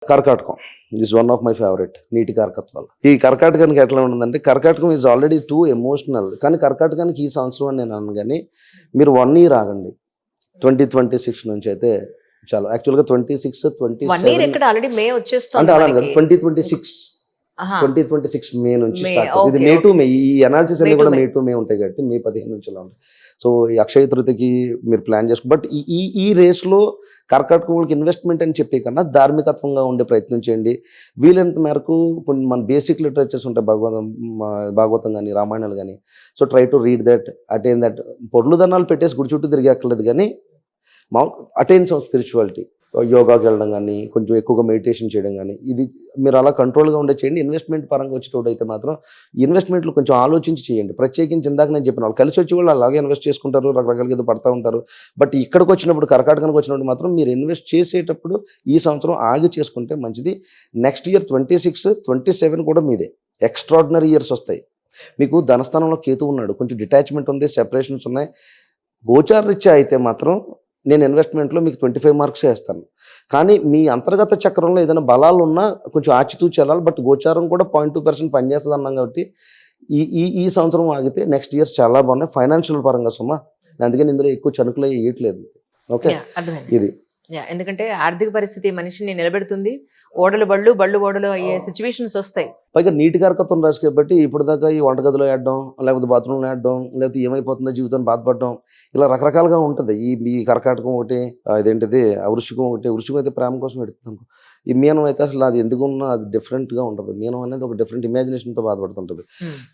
కర్కాటకం is one of my favourite నీటి కారకత్వాలు. ఈ కర్కాటకానికి ఎట్లా ఉంటుందంటే, కర్కాటకం ఈజ్ ఆల్రెడీ టూ ఎమోషనల్. కానీ కర్కాటకానికి ఈ సంవత్సరం అని నేను అన్నాను, కానీ మీరు 1 year ఆగండి. 2026 నుంచి అయితే చాలా యాక్చువల్గా 26, 27 ఇక్కడ ఆల్రెడీ మే అంటే వచ్చేస్తుంది అలా కదా, మనకి. 2026 ఆహా. 2026 మే నుంచి మే, స్టార్ట్ అవుతుంది. ఇది okay, మే టు okay. మే, ఈ అనాలిసిస్ అన్ని May to కూడా May. మే టు మే ఉంటాయి కాబట్టి మే 15 నుంచి ఇలా ఉంటాయి. సో ఈ అక్షయ తృతీయకి మీరు ప్లాన్ చేసుకో. బట్ ఈ ఈ రేస్లో కర్కాటకంకి ఇన్వెస్ట్మెంట్ అని చెప్పే కన్నా ధార్మికత్వంగా ఉండే ప్రయత్నం చేయండి. వీలైనంత మేరకు కొన్ని మన బేసిక్ లిటరేచర్స్ ఉంటాయి, భాగవతం కానీ రామాయణాలు కానీ. So try to read that, attain that. పొర్లు దన్నాలు పెట్టేసి గుడి చుట్టూ తిరిగి అక్కర్లేదు, కానీ అటైన్ సమ్ స్పిరిచువాలిటీ. యోగాకి వెళ్ళడం కానీ, కొంచెం ఎక్కువగా మెడిటేషన్ చేయడం కానీ, ఇది మీరు అలా కంట్రోల్గా ఉండే చేయండి. ఇన్వెస్ట్మెంట్ పరంగా వచ్చేటోడు అయితే మాత్రం ఇన్వెస్ట్మెంట్లు కొంచెం ఆలోచించి చేయండి. ప్రత్యేకించి ఇందాక నేను చెప్పిన వాళ్ళు కలిసి వచ్చే వాళ్ళు అలాగే ఇన్వెస్ట్ చేసుకుంటారు, రకరకాలుగా ఏదో పడతా ఉంటారు. బట్ ఇక్కడికి వచ్చినప్పుడు, కర్కాటకానికి వచ్చినప్పుడు మాత్రం మీరు ఇన్వెస్ట్ చేసేటప్పుడు ఈ సంవత్సరం ఆగి చేసుకుంటే మంచిది. నెక్స్ట్ ఇయర్ 26, 27 కూడా మీదే ఎక్స్ట్రాడినరీ ఇయర్స్ వస్తాయి. మీకు ధనస్థానంలో కేతు ఉన్నాడు, కొంచెం డిటాచ్మెంట్ ఉంది, సెపరేషన్స్ ఉన్నాయి. గోచార రీత్యా అయితే మాత్రం నేను ఇన్వెస్ట్మెంట్లో మీకు 25 మార్క్స్ వేస్తాను. కానీ మీ అంతర్గత చక్రంలో ఏదైనా బలాలు ఉన్నా కొంచెం ఆచితూచి వెళ్ళాలి. బట్ గోచారం కూడా 0.2% పనిచేస్తుంది అన్నాం కాబట్టి ఈ ఈ ఈ సంవత్సరం ఆగితే నెక్స్ట్ ఇయర్స్ చాలా బాగున్నాయి ఫైనాన్షియల్ పరంగా. సుమా, అందుకని ఇందులో ఎక్కువ చనుకులు వేయట్లేదు. ఓకే, అర్థమైంది. ఇది ఎందుకంటే ఆర్థిక పరిస్థితి మనిషిని నిలబెడుతుంది. ఓడలు బళ్ళు, బళ్ళు ఓడలు అయ్యే సిచ్యువేషన్స్ వస్తాయి. పైగా నీటి కారకత్వం రాసి కాబట్టి ఇప్పుడు దాకా ఈ వంటగదిలో వేయడం, లేకపోతే బాత్రూంలో వేయడం, లేకపోతే ఏమైపోతుందో జీవితాన్ని బాధపడడం, ఇలా రకరకాలుగా ఉంటుంది. ఈ కర్కాటకం ఒకటి, ఇదేంటిది వృశ్చికం ఒకటి. వృశ్చికం అయితే ప్రేమ కోసం పెడుతుంది. ఈ మీనం అయితే అసలు అది ఎందుకున్నా అది డిఫరెంట్గా ఉంటుంది. మీనం అనేది ఒక డిఫరెంట్ ఇమాజినేషన్తో బాధపడుతుంటుంది.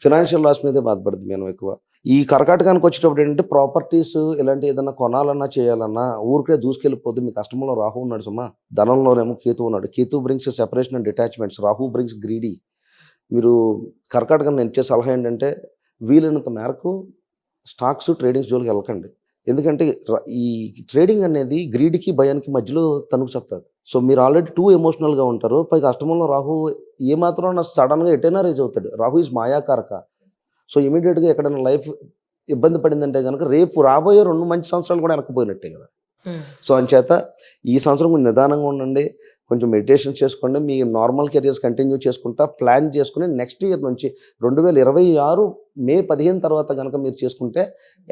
ఫినాన్షియల్ లాస్ మీదే బాధపడుతుంది మీనం ఎక్కువ. ఈ కర్కాటకానికి వచ్చేటప్పుడు ఏంటంటే, ప్రాపర్టీస్ ఇలాంటి ఏదైనా కొనాలన్నా చేయాలన్నా ఊరికే దూసుకెళ్ళిపోద్దు. మీ కష్టంలో రాహు ఉన్నాడు సుమా, ధనంలోనేమో కేతు ఉన్నాడు. Ketu brings separation and detachments, Rahu brings greedy. మీరు కర్కాటకం నేను ఇచ్చే సలహా ఏంటంటే, వీలైనంత మేరకు స్టాక్స్ ట్రేడింగ్స్ జోలికి వెళ్ళకండి. ఎందుకంటే ఈ ట్రేడింగ్ అనేది గ్రీడ్కి భయానికి మధ్యలో తనుకు చెప్తుంది. సో మీరు ఆల్రెడీ టూ ఎమోషనల్గా ఉంటారు. పైగా అష్టమంలో రాహు ఏమాత్రం సడన్గా ఎటైనా రేజ్ అవుతాడు. రాహు ఈజ్ మాయాకారక. సో ఇమీడియట్గా ఎక్కడైనా లైఫ్ ఇబ్బంది పడిందంటే కనుక రేపు రాబోయే 2 మంచి సంవత్సరాలు కూడా వెనకపోయినట్టే కదా. సో అంచేత ఈ సంవత్సరం కొంచెం నిదానంగా ఉండండి, కొంచెం మెడిటేషన్ చేసుకోండి. మీ నార్మల్ కెరియర్స్ కంటిన్యూ చేసుకుంటా ప్లాన్ చేసుకుని నెక్స్ట్ ఇయర్ నుంచి 2026 మే 15 తర్వాత కనుక మీరు చేసుకుంటే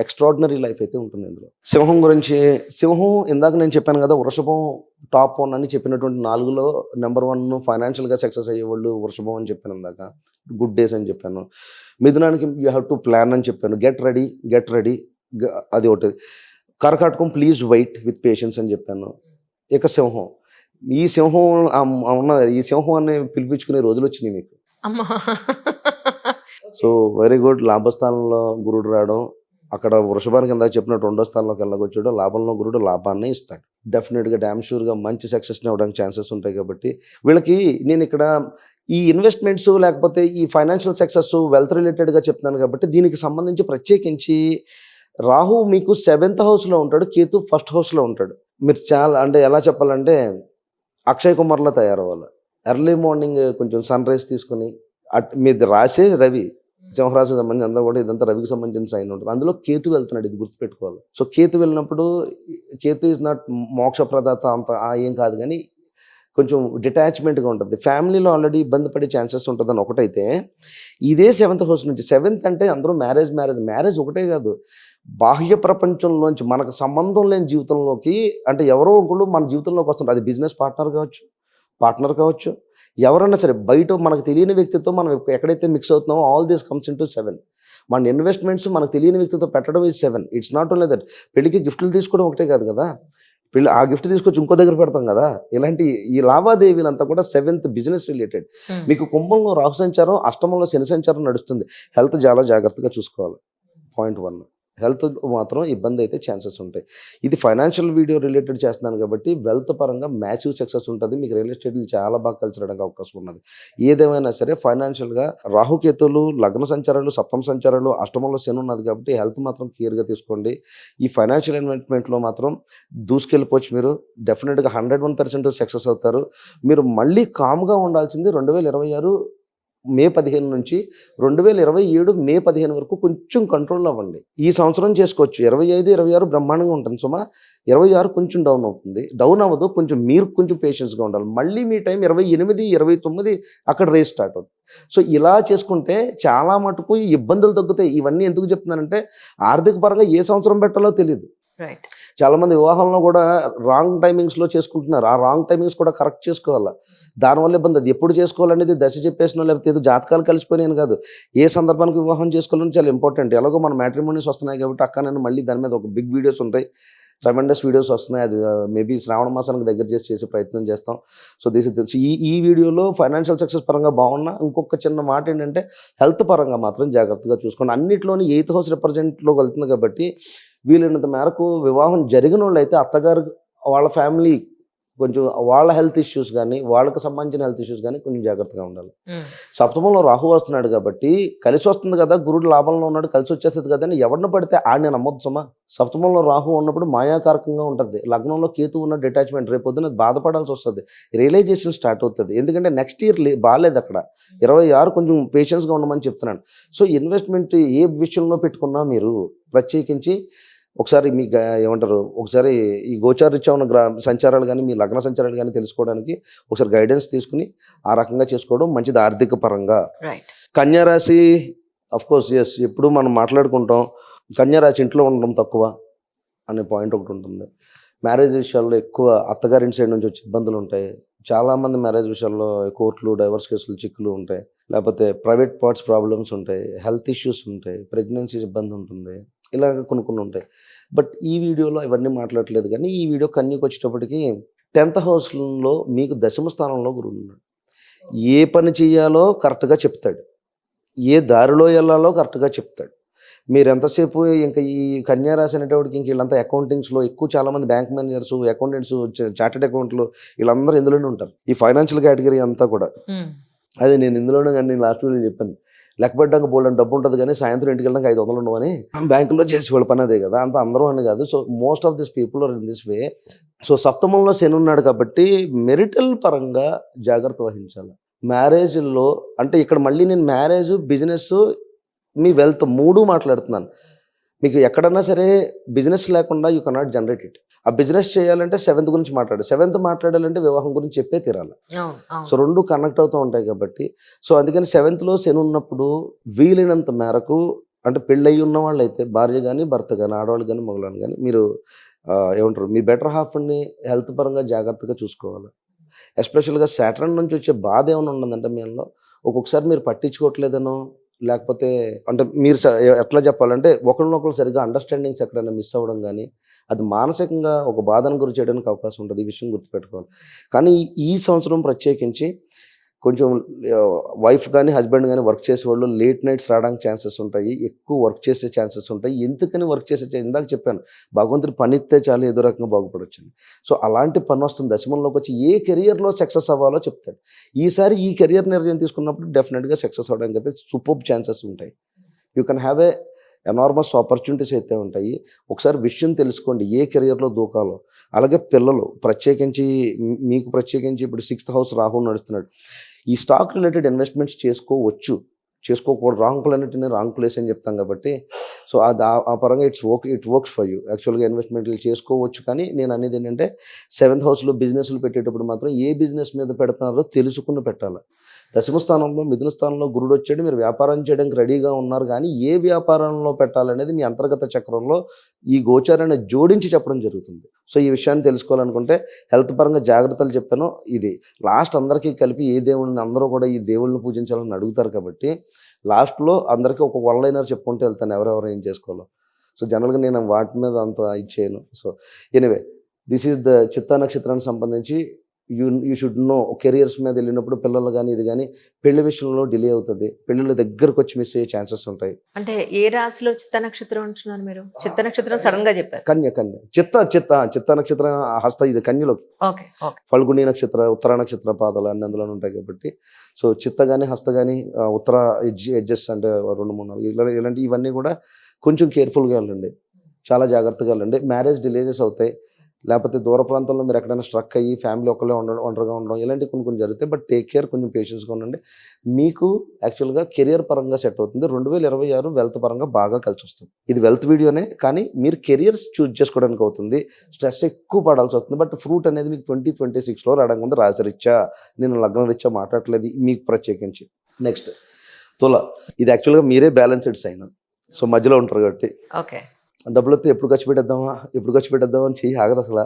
ఎక్స్ట్రాడినరీ లైఫ్ అయితే ఉంటుంది. ఇందులో సింహం గురించి, సింహం ఇందాక నేను చెప్పాను కదా, వృషభం టాప్ 1 అని చెప్పినటువంటి 4లో నెంబర్ 1 ఫైనాన్షియల్గా సక్సెస్ అయ్యేవాళ్ళు వృషభం అని చెప్పాను ఇందాక. గుడ్ డేస్ అని చెప్పాను. మిథునానికి యూ హ్యావ్ టు ప్లాన్ అని చెప్పాను. గెట్ రెడీ అది ఒకటి. కర్కాటకం ప్లీజ్ వెయిట్ విత్ పేషెన్స్ అని చెప్పాను. ఇక సింహం, ఈ సింహం ఈ సింహం అని పిలిపించుకునే రోజులు వచ్చినాయి మీకు. So very good. లాభస్థానంలో గురుడు రావడం, అక్కడ వృషభానికి కింద చెప్పినట్టు 2వ స్థానంలోకి వెళ్ళగొచ్చాడు. లాభంలో గురుడు లాభాన్ని ఇస్తాడు. డెఫినెట్గా డ్యామ్ షూర్గా మంచి సక్సెస్ని ఇవ్వడానికి ఛాన్సెస్ ఉంటాయి. కాబట్టి వీళ్ళకి నేను ఇక్కడ ఈ ఇన్వెస్ట్మెంట్స్ లేకపోతే ఈ ఫైనాన్షియల్ సక్సెస్ వెల్త్ రిలేటెడ్గా చెప్తున్నాను కాబట్టి దీనికి సంబంధించి ప్రత్యేకించి రాహు మీకు 7th హౌస్లో ఉంటాడు, కేతు 1st హౌస్లో ఉంటాడు. మీరు చాలా అంటే ఎలా చెప్పాలంటే అక్షయ్ కుమార్లో తయారవ్వాలి. ఎర్లీ మార్నింగ్ కొంచెం సన్ రైజ్ తీసుకుని మీది రాసే రవి, సింహరాశికి సంబంధించి అంతా కూడా ఇదంతా రవికి సంబంధించిన సైన్ ఉంటుంది. అందులో కేతు వెళ్తున్నాడు, ఇది గుర్తుపెట్టుకోవాలి. సో కేతు వెళ్ళినప్పుడు, కేతు ఈజ్ నాట్ మోక్ష ప్రదాత అంత ఏం కాదు, కానీ కొంచెం డిటాచ్మెంట్గా ఉంటుంది. ఫ్యామిలీలో ఆల్రెడీ ఇబ్బంది పడే ఛాన్సెస్ ఉంటుందని ఒకటైతే, ఇదే 7th హౌస్ నుంచి 7th అంటే అందరూ మ్యారేజ్ ఒకటే కాదు, బాహ్య ప్రపంచంలోంచి మనకు సంబంధం లేని జీవితంలోకి, అంటే ఎవరో ఒకళ్ళు మన జీవితంలోకి వస్తుంటారు. అది బిజినెస్ పార్ట్నర్ కావచ్చు, ఎవరన్నా సరే బయట మనకు తెలియని వ్యక్తితో మనం ఎక్కడైతే మిక్స్ అవుతున్నామో, all this comes in to 7. మన ఇన్వెస్ట్మెంట్స్ మనకు తెలియని వ్యక్తితో పెట్టడం is 7. It's not only that. పెళ్ళికి గిఫ్ట్లు తీసుకోవడం ఒకటే కాదు కదా, ఆ గిఫ్ట్ తీసుకొచ్చి ఇంకో దగ్గర పెడతాం కదా. ఇలాంటి ఈ లావాదేవీలంతా కూడా 7th బిజినెస్ రిలేటెడ్. మీకు కుంభంలో రాహు సంచారం, అష్టమంలో శని సంచారం నడుస్తుంది. హెల్త్ చాలా జాగ్రత్తగా చూసుకోవాలి. పాయింట్ 1. హెల్త్ మాత్రం ఇబ్బంది అయితే ఛాన్సెస్ ఉంటాయి. ఇది ఫైనాన్షియల్ వీడియో రిలేటెడ్ చేస్తున్నాను కాబట్టి వెల్త్ పరంగా మ్యాసివ్ సక్సెస్ ఉంటుంది. మీకు రియల్ ఎస్టేట్లు చాలా బాగా కలిసి రావడానికి అవకాశం ఉన్నది. ఏదేమైనా సరే ఫైనాన్షియల్గా రాహుకేతులు, లగ్న సంచారాలు, సప్తమ సంచారాలు, అష్టమంలో శని ఉన్నది కాబట్టి హెల్త్ మాత్రం క్లియర్గా తీసుకోండి. ఈ ఫైనాన్షియల్ ఇన్వెస్ట్మెంట్లో మాత్రం దూసుకెళ్ళిపోవచ్చు. మీరు డెఫినెట్గా 101% సక్సెస్ అవుతారు. మీరు మళ్ళీ కామ్గా ఉండాల్సింది 2026 మే 15 నుంచి 2027 మే 15 వరకు కొంచెం కంట్రోల్ అవ్వండి. ఈ సంవత్సరం చేసుకోవచ్చు. 25, 26 బ్రహ్మాండంగా ఉంటుంది సుమా. 26 కొంచెం డౌన్ అవుతుంది. డౌన్ అవ్వదు. కొంచెం మీరు కొంచెం పేషెన్స్‌గా ఉండాలి. మళ్ళీ మీ టైం 28, 29 అక్కడ రేస్ స్టార్ట్ అవుతుంది. సో, ఇలా చేసుకుంటే చాలా మటుకు ఇబ్బందులు తగ్గుతాయి. ఇవన్నీ ఎందుకు చెప్తున్నానంటే ఆర్థిక పరంగా ఏ సంవత్సరం పెట్టాలో తెలీదు. రైట్. చాలామంది వివాహంలో కూడా రాంగ్ టైమింగ్స్‌లో చేసుకుంటున్నారు. ఆ రాంగ్ టైమింగ్స్ కూడా కరెక్ట్ చేసుకోవాల. దానివల్ల ఇబ్బంది. అది ఎప్పుడు చేసుకోవాలనేది దశ చెప్పేసినో లేకపోతే ఏదో జాతకాలు కలిసిపోయినాయని కాదు. ఏ సందర్భానికి వివాహం చేసుకోవాలని చాలా ఇంపార్టెంట్. ఎలాగో మన మ్యాట్రిమోనీస్ వస్తున్నాయి కాబట్టి అక్క నేను మళ్ళీ దాని మీద ఒక బిగ్ వీడియోస్ ఉంటాయి. ట్రెమెండస్ వీడియోస్ వస్తున్నాయి. అది మేబీ శ్రావణ మాసానికి దగ్గర చేసే ప్రయత్నం చేస్తాం. సో, దిస్ ఇస్ ఈ వీడియోలో ఫైనాన్షియల్ సక్సెస్ పరంగా బాగున్నా ఇంకొక చిన్న మాట ఏంటంటే హెల్త్ పరంగా మాత్రం జాగ్రత్తగా చూసుకోండి. అన్నిట్లోని 8th హౌస్ రిప్రజెంట్‌లోకి వెళ్తుంది కాబట్టి వీలైనంత మేరకు వివాహం జరిగినోళ్ళైతే అత్తగారు వాళ్ళ ఫ్యామిలీ కొంచెం వాళ్ళ హెల్త్ ఇష్యూస్ గానీ, వాళ్ళకి సంబంధించిన హెల్త్ ఇష్యూస్ గానీ కొంచెం జాగ్రత్తగా ఉండాలి. సప్తమంలో రాహు వస్తున్నాడు కాబట్టి కలిసి వస్తుంది కదా, గురుడు లాభంలో ఉన్నాడు కలిసి వచ్చేస్తుంది కదా అని ఎవరిని పడితే ఆడిని నమ్మొద్దు సుమా. సప్తమంలో రాహు ఉన్నప్పుడు మాయాకారకంగా ఉంటుంది. లగ్నంలో కేతు ఉన్న డిటాచ్మెంట్ రేపొద్దున బాధపడాల్సి వస్తుంది. రియలైజేషన్ స్టార్ట్ అవుతుంది. ఎందుకంటే నెక్స్ట్ ఇయర్ బాలేదు అక్కడ. 26 కొంచెం పేషెన్స్‌గా ఉండమని చెప్తున్నాను. సో, ఇన్వెస్ట్‌మెంట్ ఏ విషయంలో పెట్టుకున్నా మీరు ప్రత్యేకించి ఒకసారి మీ ఏమంటారు ఒకసారి ఈ గోచారరీత్యా ఉన్న సంచారాలు గానీ, మీ లగ్న సంచారాలు గానీ తెలుసుకోవడానికి ఒకసారి గైడెన్స్ తీసుకొని ఆ రకంగా చేసుకోవడం మంచిది ఆర్థిక పరంగా. రైట్. కన్యా రాశి ఆఫ్‌కోర్స్ యెస్. ఎప్పుడు మనం మాట్లాడుకుంటాం. కన్యా రాశి ఇంట్లో ఉండడం తక్కువ అనే పాయింట్ ఒకటి ఉంటుంది. మ్యారేజ్ విషయాల్లో ఎక్కువ అత్తగారింటి సైడ్ నుంచి వచ్చే ఇబ్బందులు ఉంటాయి. చాలామంది మ్యారేజ్ విషయాల్లో కోర్టులు, డైవర్స్ కేసులు చిక్కులు ఉంటాయి. లేకపోతే ప్రైవేట్ పార్ట్స్ ప్రాబ్లమ్స్ ఉంటాయి. హెల్త్ ఇష్యూస్ ఉంటాయి. ప్రెగ్నెన్సీ ఇబ్బంది ఉంటుంది. ఇలాగ కొన్ని ఉంటాయి. బట్ ఈ వీడియోలో ఇవన్నీ మాట్లాడట్లేదు కానీ ఈ వీడియో కన్యకి వచ్చేటప్పటికి 10th హౌస్‌లో మీకు దశమ స్థానంలో గురువు ఉన్నాడు. ఏ పని చేయాలో కరెక్ట్‌గా చెప్తాడు. ఏ దారిలో వెళ్ళాలో కరెక్ట్‌గా చెప్తాడు. మీరు ఎంతసేపు ఇంకా ఈ కన్యా రాశి అనేటప్పటికి ఇంక వీళ్ళంతా అకౌంటింగ్స్‌లో ఎక్కువ చాలామంది బ్యాంక్ మేనేజర్స్, అకౌంటెంట్స్, చార్టెడ్ అకౌంట్లు వీళ్ళందరూ ఇందులోనే ఉంటారు. ఈ ఫైనాన్షియల్ కేటగిరీ అంతా కూడా. అదే నేను ఇందులోనే కానీ నేను లాస్ట్ వీడియోలో చెప్పాను. లెక్క పెట్టడానికి బోలెడంత డబ్బు ఉంటుంది కానీ సాయంత్రం ఇంటికి వెళ్ళడానికి 500 ఉండవని బ్యాంకులో చేసేవాళ్ళ పని అదే కదా. అంత అందరూ అని కాదు. So, most of this people are in this way. So, సప్తమంలో శని ఉన్నాడు కాబట్టి మెరిటల్ పరంగా జాగ్రత్త వహించాలి. మ్యారేజ్‌ల్లో అంటే ఇక్కడ మళ్ళీ నేను మ్యారేజ్, బిజినెస్, మీ వెల్త్ 3 మాట్లాడుతున్నాను. మీకు ఎక్కడన్నా సరే బిజినెస్ లేకుండా యూ కెనాట్ జనరేట్ ఇట్. ఆ బిజినెస్ చేయాలంటే 7th గురించి మాట్లాడాలి. 7th మాట్లాడాలంటే వివాహం గురించి చెప్పే తీరాలి. సో, 2 కనెక్ట్ అవుతూ ఉంటాయి కాబట్టి సో, అందుకని 7thలో శని ఉన్నప్పుడు వీలైనంత మేరకు అంటే పెళ్ళయి ఉన్న వాళ్ళైతే భార్య కానీ, భర్త కానీ, ఆడవాళ్ళు కానీ, మగవాళ్ళు కానీ మీరు ఏమంటారు మీ బెటర్ హాఫ్‌ని హెల్త్ పరంగా జాగ్రత్తగా చూసుకోవాలి. ఎస్పెషల్‌గా సాటర్న్ నుంచి వచ్చే బాధ ఏమైనా ఉన్నదంటే మీలో ఒక్కొక్కసారి మీరు పట్టించుకోవట్లేదనో లేకపోతే అంటే మీరు ఎట్లా చెప్పాలంటే ఒకరినొకరు సరిగ్గా అండర్‌స్టాండింగ్స్ ఎక్కడైనా మిస్ అవ్వడం గానీ, అది మానసికంగా ఒక బాధను గురి చేయడానికి అవకాశం ఉంటుంది. ఈ విషయం గుర్తుపెట్టుకోవాలి. కానీ ఈ సంవత్సరం ప్రత్యేకించి కొంచెం వైఫ్ కానీ, హస్బెండ్ కానీ వర్క్ చేసేవాళ్ళు లేట్ నైట్స్ రావడానికి ఛాన్సెస్ ఉంటాయి. ఎక్కువ వర్క్ చేసే ఛాన్సెస్ ఉంటాయి. ఎందుకని వర్క్ చేసే ఇందాక చెప్పాను. భగవంతుడు పని ఇస్తే చాలు ఏదో రకంగా బాగుపడొచ్చని. సో, అలాంటి పని వస్తుంది. దశమంలోకి వచ్చి ఏ కెరియర్‌లో సక్సెస్ అవ్వాలో చెప్తాడు. ఈసారి ఈ కెరియర్ నిర్ణయం తీసుకున్నప్పుడు డెఫినిట్‌గా సక్సెస్ అవ్వడానికి అయితే సూపర్బ్ ఛాన్సెస్ ఉంటాయి. You can have enormous opportunities అయితే ఉంటాయి. ఒకసారి విషయం తెలుసుకోండి ఏ కెరియర్‌లో దూకాలో. అలాగే పిల్లలు ప్రత్యేకించి మీకు ప్రత్యేకించి ఇప్పుడు 6th హౌస్ రాహు నడుస్తున్నాడు. ఈ స్టాక్ రిలేటెడ్ ఇన్వెస్ట్మెంట్స్ చేసుకోవచ్చు. చేసుకోకూడదు. రాంగ్ ప్లానెట్‌ని రాంగ్ ప్లేస్ అని చెప్తాం కాబట్టి సో, అది ఆ పరంగా ఇట్ వర్క్స్ ఫర్ యూ. యాక్చువల్‌గా ఇన్వెస్ట్మెంట్లు చేసుకోవచ్చు. కానీ నేను అనేది ఏంటంటే 7th హౌస్‌లో బిజినెస్‌లు పెట్టేటప్పుడు మాత్రం ఏ బిజినెస్ మీద పెడుతున్నారో తెలుసుకుని పెట్టాలి. దశమ స్థానంలో మిథున స్థానంలో గురుడు వచ్చాడు. మీరు వ్యాపారం చేయడానికి రెడీగా ఉన్నారు కానీ ఏ వ్యాపారంలో పెట్టాలనేది మీ అంతర్గత చక్రంలో ఈ గోచారాన్ని జోడించి చెప్పడం జరుగుతుంది. సో, ఈ విషయాన్ని తెలుసుకోవాలనుకుంటే హెల్త్ పరంగా జాగ్రత్తలు చెప్పాను. ఇది లాస్ట్ అందరికీ కలిపి ఏ దేవుడిని అందరూ కూడా ఈ దేవుళ్ళని పూజించాలని అడుగుతారు కాబట్టి లాస్ట్‌లో అందరికీ ఒక వన్ లైనర్ చెప్పుకుంటూ వెళ్తాను ఎవరెవరు ఏం చేసుకోవాలో. సో, జనరల్‌గా నేను వాటి మీద అంత ఇచ్చేయను. So, anyway this is the Chitta నక్షత్రానికి సంబంధించి యూ షుడ్ నో కెరియర్స్ మీద వెళ్ళినప్పుడు పిల్లలు కానీ ఇది కానీ పెళ్లి విషయంలో డిలే అవుతుంది. పెళ్ళిళ్ళ దగ్గరకు వచ్చి మిస్ అయ్యే ఛాన్సెస్ ఉంటాయి. అంటే ఏ రాశిలో చిత్త నక్షత్రం అంటున్నారు మీరు? చిత్త నక్షత్రం సడన్ గా చెప్పారు. కన్య చిత్త నక్షత్రం హస్త ఇది కన్యలోకి. ఓకే. ఓకే. ఫల్గుని నక్షత్ర, ఉత్తర నక్షత్ర పాదాలు అన్ని అందులోనే ఉంటాయి కాబట్టి సో, చిత్త కానీ హస్త కానీ ఉత్తర ఎడ్జెస్ అంటే 2, 3, 4 ఇలాంటి ఇవన్నీ కూడా కొంచెం కేర్ఫుల్గా వెళ్ళండి. చాలా జాగ్రత్తగా వెళ్ళండి. మ్యారేజ్ డిలేజెస్ అవుతాయి. లేకపోతే దూర ప్రాంతంలో మీరు ఎక్కడైనా స్ట్రక్ అయ్యి ఫ్యామిలీ ఒక్కళ్ళే ఒంటరిగా ఉండడం ఇలాంటివి కొన్ని జరుగుతాయి. బట్ టేక్ కేర్, కొంచెం పేషెన్స్గా ఉండండి. మీకు యాక్చువల్గా కెరియర్ పరంగా సెట్ అవుతుంది. 2026 వెల్త్ పరంగా బాగా కలిసి వస్తుంది. ఇది వెల్త్ వీడియోనే, కానీ మీరు కెరియర్ చూజ్ చేసుకోవడానికి అవుతుంది. స్ట్రెస్ ఎక్కువ పడాల్సి వస్తుంది. బట్ ఫ్రూట్ అనేది మీకు 2026లో రావడం ముందు రాశిరీత్యా, నేను లగ్నం రీత్యా మాట్లాడట్లేదు, మీకు ప్రత్యేకించి. నెక్స్ట్ తుల, ఇది యాక్చువల్గా మీరే బ్యాలెన్స్డ్ సైన్. సో మధ్యలో ఉంటారు కాబట్టి ఓకే. డబ్బులు వస్తే ఎప్పుడు ఖర్చు పెట్టేద్దామా అని చెయ్యి ఆగదు అసలు.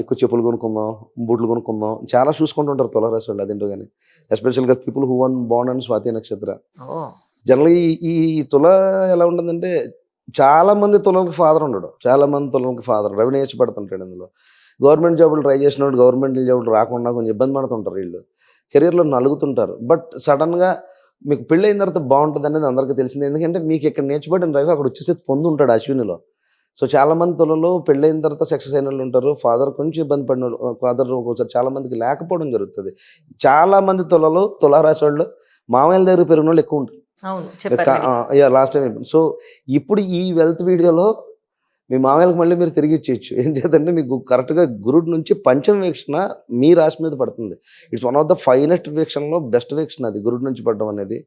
ఎక్కువ చెప్పులు కొనుక్కుందాం, బూట్లు కొనుక్కుందాం, చాలా చూసుకుంటుంటారు తులారాశి వాళ్ళు. అదేంటో కానీ ఎస్పెషల్గా people who one born and Swati నక్షత్ర. జనరల్గా ఈ తుల ఎలా ఉంటుందంటే, చాలా మంది తులకి ఫాదర్ ఉండడు. చాలా మంది తులకి ఫాదర్ రెవెన్యూ పడుతుంటాడు. అందులో గవర్నమెంట్ జాబులు ట్రై చేసినప్పుడు గవర్నమెంట్ జాబులు రాకుండా కొంచెం ఇబ్బంది పడుతుంటారు. వీళ్ళు కెరీర్లో నలుగుతుంటారు. బట్ సడన్గా మీకు పెళ్ళి అయిన తర్వాత బాగుంటుంది అనేది అందరికీ తెలిసింది. ఎందుకంటే మీకు ఇక్కడ నేర్చుబడిన డ్రైవ్ అక్కడ వచ్చేసి పొంది ఉంటాడు అశ్వినిలో. సో చాలామంది తులలో పెళ్ళైన తర్వాత సక్సెస్ అయిన వాళ్ళు ఉంటారు. ఫాదర్ కొంచెం ఇబ్బంది పడిన వాళ్ళు, ఫాదర్ ఒక్కోసారి చాలామందికి లేకపోవడం జరుగుతుంది. చాలామంది తులారాశి వాళ్ళు మామయ్యల దగ్గర పెరిగిన వాళ్ళు ఎక్కువ ఉంటారు. Last time. సో ఇప్పుడు ఈ వెల్త్ వీడియోలో మీ మామయ్యలకు మళ్ళీ మీరు తిరిగి ఇచ్చేయచ్చు. ఏం చేద్దంటే మీకు కరెక్ట్గా గురుడు నుంచి పంచమ వీక్షణ మీ రాశి మీద పడుతుంది. It's one of the finest వీక్షణలో బెస్ట్ వీక్షణ అది, గురుడు నుంచి పడడం అనేది.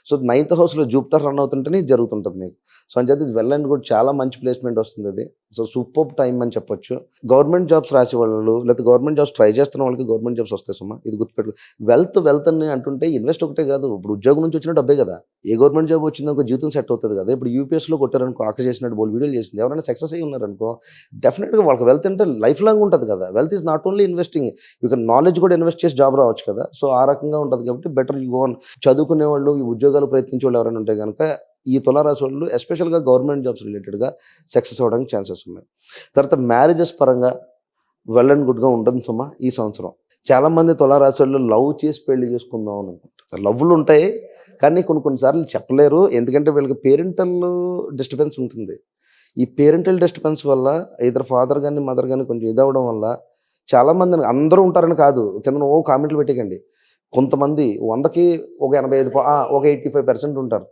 సో 9th హౌస్లో జూపిటర్ రన్ అవుతుంటేనే ఇది జరుగుతుంటుంది మీకు. సో అని చెప్పి వెల్ అండ్ గుడ్, చాలా మంచి ప్లేస్మెంట్ వస్తుంది అది. సో సూపర్ టైం అని చెప్పొచ్చు. గవర్నమెంట్ జాబ్స్ రాసే వాళ్ళు, లేకపోతే గవర్నమెంట్ జాబ్స్ ట్రై చేస్తున్న వాళ్ళకి గవర్నమెంట్ జాబ్స్ వస్తాయి సుమా. ఇది గుర్తుపెట్టు. వెల్త్ అని అంటుంటే ఇన్వెస్ట్ ఒకటే కాదు. ఇప్పుడు ఉద్యోగం నుంచి వచ్చిన డబ్బే కదా. ఏ గవర్నమెంట్ జాబ్ వచ్చిందో ఒక జీవితం సెట్ అవుతుంది కదా. ఇప్పుడు యూపీఎస్లో కొట్టారనుకో, ఆక చేసినట్టు బోల్ వీడియోలు చేసింది, ఎవరైనా సక్సెస్ అయ్యి ఉన్నారనుకో, డెఫినెట్గా వాళ్ళకి వెల్త్ అంటే లైఫ్ లాంగ్ ఉంటుంది కదా. Wealth is not only investing, you can knowledge కూడా ఇన్వెస్ట్ చేసి జాబ్ రావచ్చు కదా. సో ఆ రకంగా ఉంటుంది కాబట్టి బెటర్ యూ గోన్. చదువుకునే వాళ్ళు, ఈ ఉద్యోగాలు ప్రయత్నించే వాళ్ళు ఎవరైనా ఉంటే కనుక ఈ తులారాశి వాళ్ళు ఎస్పెషల్గా గవర్నమెంట్ జాబ్స్ రిలేటెడ్గా సక్సెస్ అవ్వడానికి ఛాన్సెస్ ఉన్నాయి. తర్వాత మ్యారేజెస్ పరంగా వెల్ అండ్ గుడ్గా ఉంటుంది సుమా ఈ సంవత్సరం. చాలామంది తులారాశి వాళ్ళు లవ్ చేసి పెళ్లి చేసుకుందాం అని అనుకుంటారు. లవ్లు ఉంటాయి, కానీ కొన్నిసార్లు చెప్పలేరు. ఎందుకంటే వీళ్ళకి పేరెంటల్ డిస్టర్బెన్స్ ఉంటుంది. ఈ పేరెంటల్ డిస్టర్బెన్స్ వల్ల ఇద్దరు ఫాదర్ కానీ మదర్ కానీ కొంచెం ఇదవడం వల్ల చాలామంది, అందరూ ఉంటారని కాదు, కింద కామెంట్లు పెట్టేయండి. కొంతమంది 100కి ఒక 85 ఒక 85% ఉంటారు.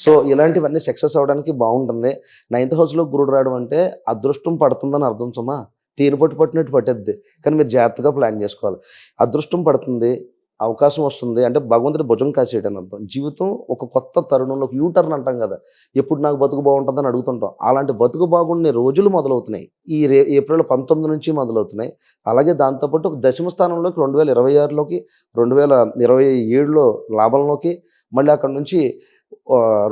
సో ఇలాంటివన్నీ సక్సెస్ అవ్వడానికి బాగుంటుంది. 9th హౌస్లో గురుడు రావడం అంటే అదృష్టం పడుతుందని అర్థం సుమా. తేనె పట్టినట్టు పట్టేద్ది, కానీ మీరు జాగ్రత్తగా ప్లాన్ చేసుకోవాలి. అదృష్టం పడుతుంది, అవకాశం వస్తుంది అంటే భగవంతుడి భుజం కాసేయడం అని అర్థం. జీవితం ఒక కొత్త తరుణంలో యూటర్న్ అంటాం కదా, ఎప్పుడు నాకు బతుకు బాగుంటుందని అడుగుతుంటాం. అలాంటి బతుకు బాగుండే రోజులు మొదలవుతున్నాయి. ఈ ఏప్రిల్ 19 నుంచి మొదలవుతున్నాయి. అలాగే దాంతోపాటు ఒక దశమ స్థానంలోకి 2026లోకి, 2027లో లాభంలోకి, మళ్ళీ అక్కడ నుంచి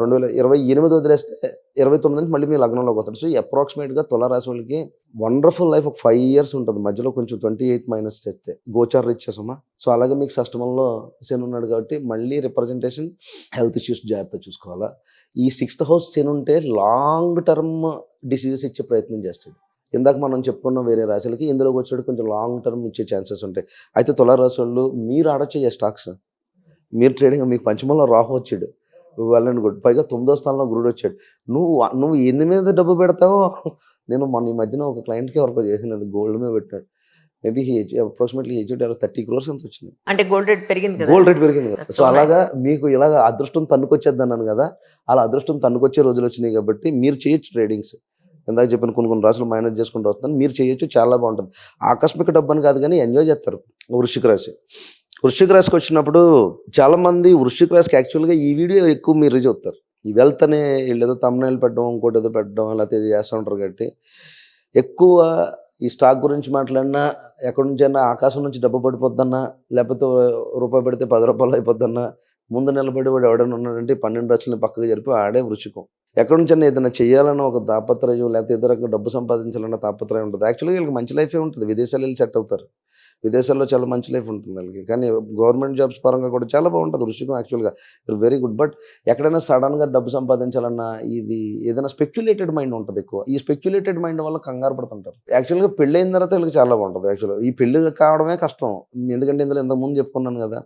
2028 వదిలేస్తే 29 నుంచి మళ్ళీ మీ లగ్నంలోకి వస్తాడు. సో అప్రాక్సిమేట్గా తులారాశి వాళ్ళకి వండర్ఫుల్ లైఫ్ ఒక 5 years ఉంటుంది. మధ్యలో కొంచెం 28 మైనస్ చేస్తే గోచార ఇచ్చేసమ్మా. సో అలాగే మీకు షష్టమంలో శని ఉన్నాడు కాబట్టి మళ్ళీ రిప్రజెంటేషన్, హెల్త్ ఇష్యూస్ జాగ్రత్త చూసుకోవాలా. ఈ 6th హౌస్ శని ఉంటే లాంగ్ టర్మ్ డిసీజెస్ ఇచ్చే ప్రయత్నం చేస్తాడు. ఇందాక మనం చెప్పుకున్నాం వేరే రాశులకి, ఇందులోకి వచ్చాడు కొంచెం లాంగ్ టర్మ్ ఇచ్చే ఛాన్సెస్ ఉంటాయి. అయితే తులారాశి వాళ్ళు మీరు ఆడొచ్చే స్టాక్స్, మీరు ట్రేడింగ్, మీకు పంచమంలో రాహు వచ్చాడు, వెల్ అండ్ గుడ్. పైగా 9వ స్థానంలో గురుడు వచ్చాడు. నువ్వు ఎందు మీద డబ్బు పెడతావో. నేను మొన్న ఈ మధ్యన ఒక క్లయింట్కి ఎవరికో చేసినది, గోల్డ్ మీద పెట్టాడు. మేబీ అప్రాక్సిమేట్లీ 30 crores ఎంత వచ్చింది. అంటే గోల్డ్ రేట్ పెరిగింది కదా. గోల్డ్ రేట్ పెరిగింది కదా. సో అలాగా మీకు ఇలాగ అదృష్టం తన్నుకొచ్చేద్ది అన్నాను కదా, అలా అదృష్టం తన్నుకొచ్చే రోజులు వచ్చినాయి కాబట్టి మీరు చేయొచ్చు ట్రేడింగ్స్. ఇందాక చెప్పిన కొన్ని రాశులు మైనస్ చేసుకుంటూ వస్తున్నాను, మీరు చేయొచ్చు, చాలా బాగుంటుంది. ఆకస్మిక డబ్బు అని కాదు కానీ ఎంజాయ్ చేస్తారు. వృశ్చిక రాశికి వచ్చినప్పుడు చాలామంది వృశ్చిక రాశికి యాక్చువల్గా ఈ వీడియో ఎక్కువ మీరు రీచ్ అవుతారు. ఈ వెల్త్ అనే వీళ్ళు ఏదో తమ్నైల్ పెట్టడం, ఇంకోటి ఏదో పెట్టడం, లేకపోతే చేస్తూ ఉంటారు కాబట్టి ఎక్కువ ఈ స్టాక్ గురించి మాట్లాడినా, ఎక్కడి నుంచైనా ఆకాశం నుంచి డబ్బు పడిపోద్దన్నా, లేకపోతే రూపాయి పెడితే 10 రూపాయలు అయిపోద్దన్నా, ముందు నిలబడి వాడు ఎవడైనా ఉన్నాడంటే 12 రాశులని పక్కకు జరిపి ఆడే వృశ్చికం. ఎక్కడి నుంచైనా ఏదైనా చేయాలన్న ఒక తాపత్రయం, లేకపోతే ఏదో రకంగా డబ్బు సంపాదించాలన్న తాపత్రయం ఉంటుంది. యాక్చువల్గా వీళ్ళకి మంచి లైఫే ఉంటుంది. విదేశాలు వెళ్ళి సెట్ అవుతారు. విదేశాల్లో చాలా మంచి లైఫ్ ఉంటుంది వాళ్ళకి. కానీ గవర్నమెంట్ జాబ్స్ పరంగా కూడా చాలా బాగుంటుంది వృశ్చికం. యాక్చువల్గా వెరీ గుడ్. బట్ ఎక్కడైనా సడన్గా డబ్బు సంపాదించాలన్నా, ఇది ఏదైనా స్పెక్యులేటెడ్ మైండ్ ఉంటుంది ఎక్కువ. ఈ స్పెక్యులేటెడ్ మైండ్ వల్ల కంగారు పడుతుంటారు. యాక్చువల్గా పెళ్ళి అయిన తర్వాత వీళ్ళకి చాలా బాగుంటుంది. యాక్చువల్గా ఈ పెళ్ళి కావడమే కష్టం. ఎందుకంటే ఇందులో ఇంతకుముందు చెప్పుకున్నాను కదా,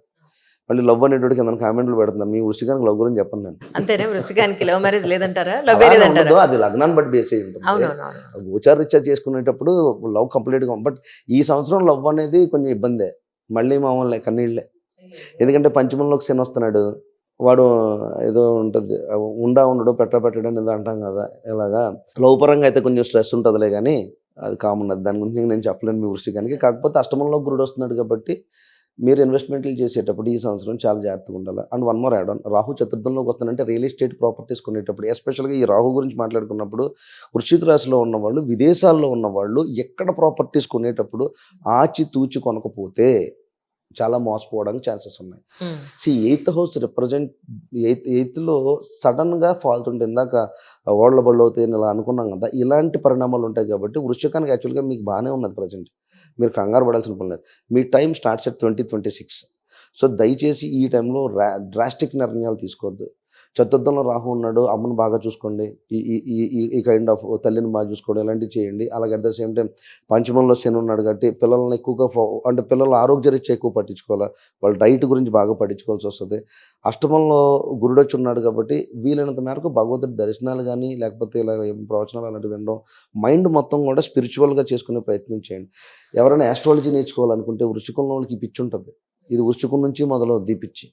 మళ్ళీ లవ్ అనేటోడికి ఏదైనా కామెంట్లు పెడుతున్నాను. మీ వృశ్చికానికి లవ్ గురించి చెప్పండి నేను. అంతేనా? వృశ్చికానికి లవ్ మ్యారేజ్ లేదంటారా? లవ్ లేదంటారా? అది లగ్నాన్ని బట్టి బేస్ అయ్యి ఉంటుంది. గోచార రీత్యా చేసుకునేటప్పుడు లవ్ కంప్లీట్గా. బట్ ఈ సంవత్సరం లవ్ అనేది కొంచెం ఇబ్బందే. మళ్ళీ మామూలే కన్నీళ్ళే. ఎందుకంటే పంచమంలోకి శని వస్తున్నాడు. వాడు ఏదో ఉంటుంది, ఉండడు పెట్టడం ఏదో అంటాం కదా. ఇలాగా లవ్ పరంగా అయితే కొంచెం స్ట్రెస్ ఉంటుందిలే కానీ అది కామన్. అది దాని గురించి నేను చెప్పలేను మీ వృశ్చికానికి. కాకపోతే అష్టమంలో గురుడు వస్తున్నాడు కాబట్టి మీరు ఇన్వెస్ట్మెంట్లు చేసేటప్పుడు ఈ సంవత్సరం చాలా జాగ్రత్తగా ఉండాలి. And one more add on, Rahu చతుర్థంలోకి వస్తానంటే రియల్ ఎస్టేట్ ప్రాపర్టీస్ కొనేటప్పుడు, ఎస్పెషల్గా ఈ రాహు గురించి మాట్లాడుకున్నప్పుడు వృశ్చిక రాశిలో ఉన్నవాళ్ళు, విదేశాల్లో ఉన్నవాళ్ళు ఎక్కడ ప్రాపర్టీస్ కొనేటప్పుడు ఆచితూచి కొనకపోతే చాలా మోసపోవడానికి ఛాన్సెస్ ఉన్నాయి. ఎయిత్ హౌస్ రిప్రజెంట్ ఎయిత్లో సడన్గా ఫాల్ట్ ఉంటుంది. ఇందాక ఓళ్ళ బళ్ళు అవుతాయి ఇలా అనుకున్నాం కదా, ఇలాంటి పరిణామాలు ఉంటాయి కాబట్టి వృశ్చికానికి యాక్చువల్గా మీకు బాగానే ఉన్నది ప్రజెంట్. మీరు కంగారు పడాల్సిన పని లేదు. మీ టైం స్టార్ట్స్ ఎట్ 2026. సో దయచేసి ఈ టైంలో డ్రాస్టిక్ నిర్ణయాలు తీసుకోవద్దు. చతుర్థంలో రాహు ఉన్నాడు, అమ్మను బాగా చూసుకోండి, ఈ ఈ ఈ ఈ ఈ కైండ్ ఆఫ్ తల్లిని బాగా చూసుకోవడం ఇలాంటివి చేయండి. అలాగే అట్ ద సేమ్ టైం పంచమంలో శని ఉన్నాడు కాబట్టి పిల్లల్ని ఎక్కువగా అంటే పిల్లల ఆరోగ్యరీత్యా ఎక్కువ పట్టించుకోవాలి, వాళ్ళ డైట్ గురించి బాగా పట్టించుకోవాల్సి వస్తుంది. అష్టమంలో గురుడు వచ్చి ఉన్నాడు కాబట్టి వీలైనంత మేరకు భగవంతుడి దర్శనాలు కానీ లేకపోతే ఇలా ప్రవచనాలు అలాంటివి వినడం, మైండ్ మొత్తం కూడా స్పిరిచువల్గా చేసుకునే ప్రయత్నం చేయండి. ఎవరైనా ఆస్ట్రాలజీ నేర్చుకోవాలనుకుంటే వృశ్చికంలో వాళ్ళకి ఈ పిచ్చి ఉంటుంది. ఇది వృశ్చికం నుంచి మొదలవుద్ది ఈ పిచ్చి.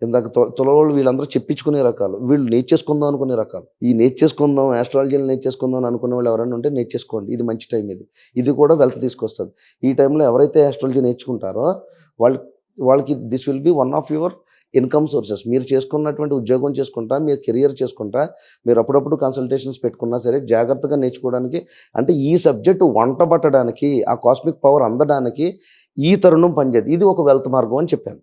ఇందాక తులవాళ్ళు వీళ్ళందరూ చెప్పించుకునే రకాలు, వీళ్ళు నేర్చేసుకుందాం అనుకునే రకాలు. ఈ నేర్చేసుకుందాం ఆస్ట్రాలజీని నేర్చేసుకుందాం అని అనుకునే వాళ్ళు ఎవరైనా ఉంటే నేర్చేసుకోండి. ఇది మంచి టైం. ఇది కూడా వెల్త్ తీసుకొస్తుంది. ఈ టైంలో ఎవరైతే ఆస్ట్రాలజీ నేర్చుకుంటారో వాళ్ళకి this will be one of your income sources. మీరు చేసుకున్నటువంటి ఉద్యోగం చేసుకుంటా, మీరు కెరియర్ చేసుకుంటా, మీరు అప్పుడప్పుడు కన్సల్టేషన్స్ పెట్టుకున్నా సరే జాగ్రత్తగా నేర్చుకోవడానికి, అంటే ఈ సబ్జెక్టు వంట పట్టడానికి, ఆ కాస్మిక్ పవర్ అందడానికి ఈ తరుణం పనిచేది. ఇది ఒక వెల్త్ మార్గం అని చెప్పాను.